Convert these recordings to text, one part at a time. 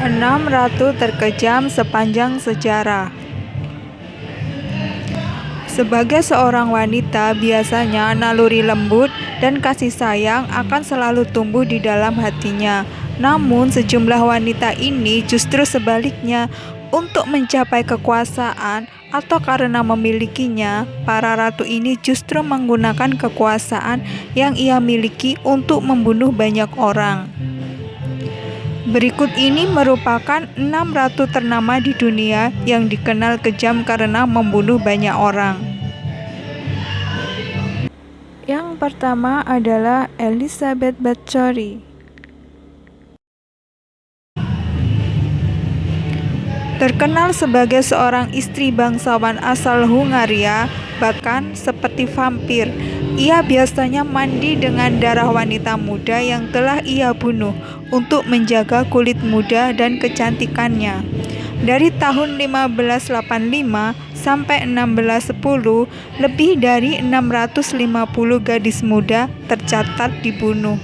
6 ratu terkejam sepanjang sejarah. Sebagai seorang wanita, biasanya naluri lembut dan kasih sayang akan selalu tumbuh di dalam hatinya. Namun, sejumlah wanita ini justru sebaliknya, untuk mencapai kekuasaan atau karena memilikinya, para ratu ini justru menggunakan kekuasaan yang ia miliki untuk membunuh banyak orang. Berikut ini merupakan 6 ratu ternama di dunia yang dikenal kejam karena membunuh banyak orang. Yang pertama adalah Elizabeth Bathory. Terkenal sebagai seorang istri bangsawan asal Hungaria, bahkan seperti vampir. Ia biasanya mandi dengan darah wanita muda yang telah ia bunuh untuk menjaga kulit muda dan kecantikannya. Dari tahun 1585 sampai 1610, lebih dari 650 gadis muda tercatat dibunuh.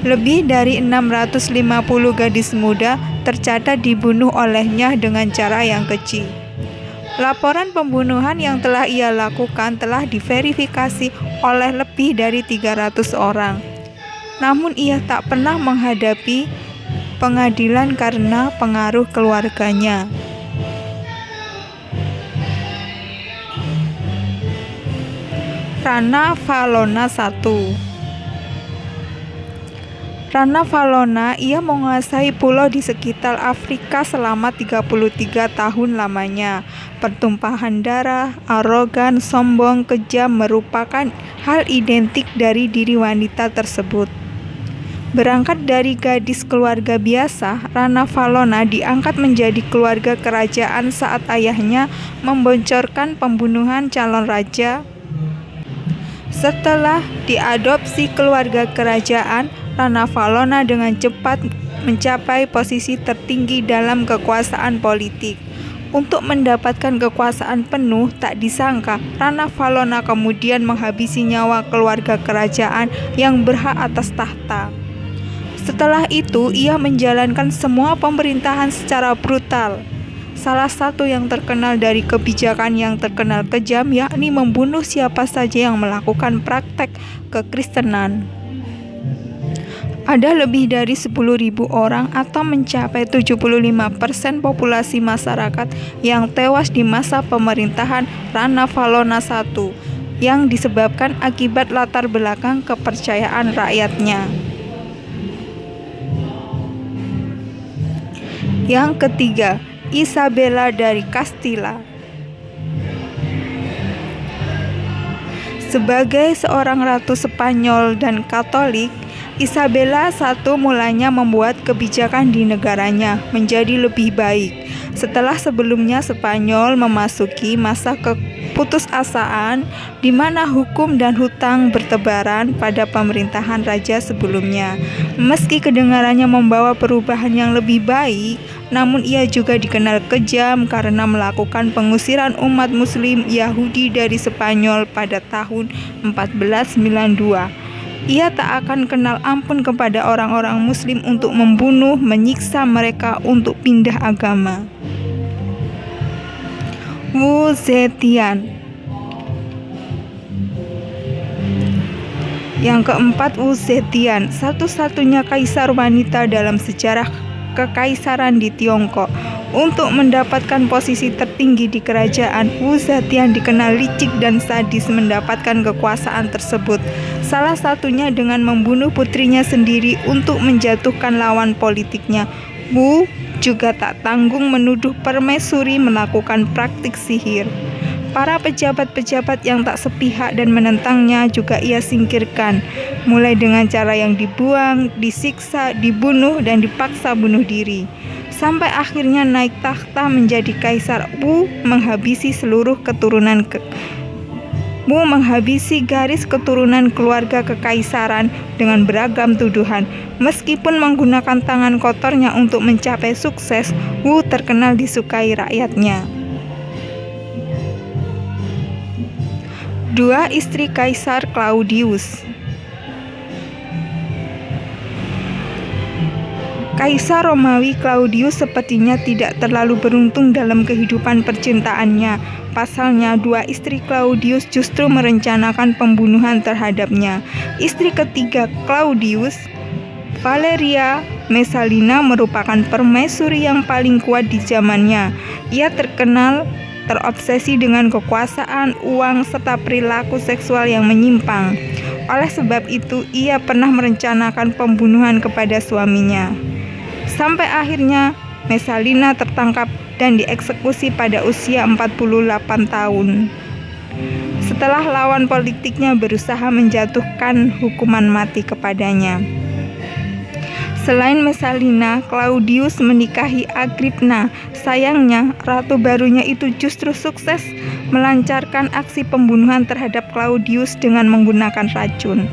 Lebih dari 650 gadis muda tercatat dibunuh olehnya dengan cara yang keji. Laporan pembunuhan yang telah ia lakukan telah diverifikasi oleh lebih dari 300 orang. Namun ia tak pernah menghadapi pengadilan karena pengaruh keluarganya. Rana Valona I. Rana Valona, ia menguasai pulau di sekitar Afrika selama 33 tahun lamanya. Pertumpahan darah, arogan, sombong, kejam merupakan hal identik dari diri wanita tersebut. Berangkat dari gadis keluarga biasa, Rana Valona diangkat menjadi keluarga kerajaan saat ayahnya membocorkan pembunuhan calon raja. Setelah diadopsi keluarga kerajaan, Rana Valona dengan cepat mencapai posisi tertinggi dalam kekuasaan politik. Untuk mendapatkan kekuasaan penuh, tak disangka Rana Valona kemudian menghabisi nyawa keluarga kerajaan yang berhak atas tahta. Setelah itu, ia menjalankan semua pemerintahan secara brutal. Salah satu yang terkenal dari kebijakan yang terkenal kejam yakni membunuh siapa saja yang melakukan praktek kekristenan. Ada lebih dari 10.000 orang atau mencapai 75% populasi masyarakat yang tewas di masa pemerintahan Rana Valona I yang disebabkan akibat latar belakang kepercayaan rakyatnya. Yang ketiga, Isabella dari Castilla. Sebagai seorang ratu Spanyol dan Katolik, Isabella I mulanya membuat kebijakan di negaranya menjadi lebih baik. Setelah sebelumnya Spanyol memasuki masa keputusasaan di mana hukum dan hutang bertebaran pada pemerintahan raja sebelumnya. Meski kedengarannya membawa perubahan yang lebih baik, namun ia juga dikenal kejam karena melakukan pengusiran umat Muslim Yahudi dari Spanyol pada tahun 1492. Ia tak akan kenal ampun kepada orang-orang Muslim untuk membunuh, menyiksa mereka untuk pindah agama. Wu Zetian. Yang keempat, Wu Zetian, satu-satunya kaisar wanita dalam sejarah kekaisaran di Tiongkok. Untuk mendapatkan posisi tertinggi di kerajaan, Wu Zetian dikenal licik dan sadis mendapatkan kekuasaan tersebut. Salah satunya dengan membunuh putrinya sendiri untuk menjatuhkan lawan politiknya. Wu juga tak tanggung menuduh permaisuri melakukan praktik sihir. Para pejabat-pejabat yang tak sepihak dan menentangnya juga ia singkirkan, mulai dengan cara yang dibuang, disiksa, dibunuh, dan dipaksa bunuh diri. Sampai akhirnya naik takhta menjadi kaisar. Wu menghabisi garis keturunan keluarga kekaisaran dengan beragam tuduhan. Meskipun menggunakan tangan kotornya untuk mencapai sukses, Wu terkenal disukai rakyatnya. 2. Istri Kaisar Claudius. Kaisar Romawi Claudius sepertinya tidak terlalu beruntung dalam kehidupan percintaannya. Pasalnya, dua istri Claudius justru merencanakan pembunuhan terhadapnya. Istri ketiga Claudius, Valeria Messalina, merupakan permaisuri yang paling kuat di zamannya. Ia terkenal terobsesi dengan kekuasaan, uang, serta perilaku seksual yang menyimpang. Oleh sebab itu, ia pernah merencanakan pembunuhan kepada suaminya. Sampai akhirnya Messalina tertangkap dan dieksekusi pada usia 48 tahun. Setelah lawan politiknya berusaha menjatuhkan hukuman mati kepadanya. Selain Messalina, Claudius menikahi Agrippina. Sayangnya, ratu barunya itu justru sukses melancarkan aksi pembunuhan terhadap Claudius dengan menggunakan racun.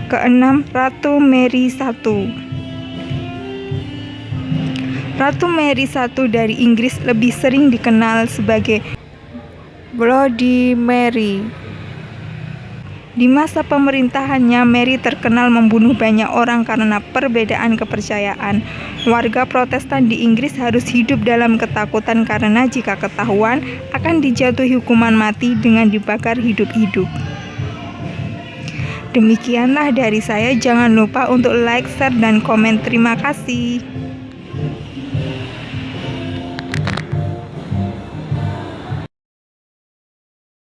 Keenam, Ratu Mary I. Ratu Mary I dari Inggris lebih sering dikenal sebagai Bloody Mary. Di masa pemerintahannya, Mary terkenal membunuh banyak orang karena perbedaan kepercayaan. Warga Protestan di Inggris harus hidup dalam ketakutan karena jika ketahuan akan dijatuhi hukuman mati dengan dibakar hidup-hidup. Demikianlah dari saya, jangan lupa untuk like, share, dan komen. Terima kasih.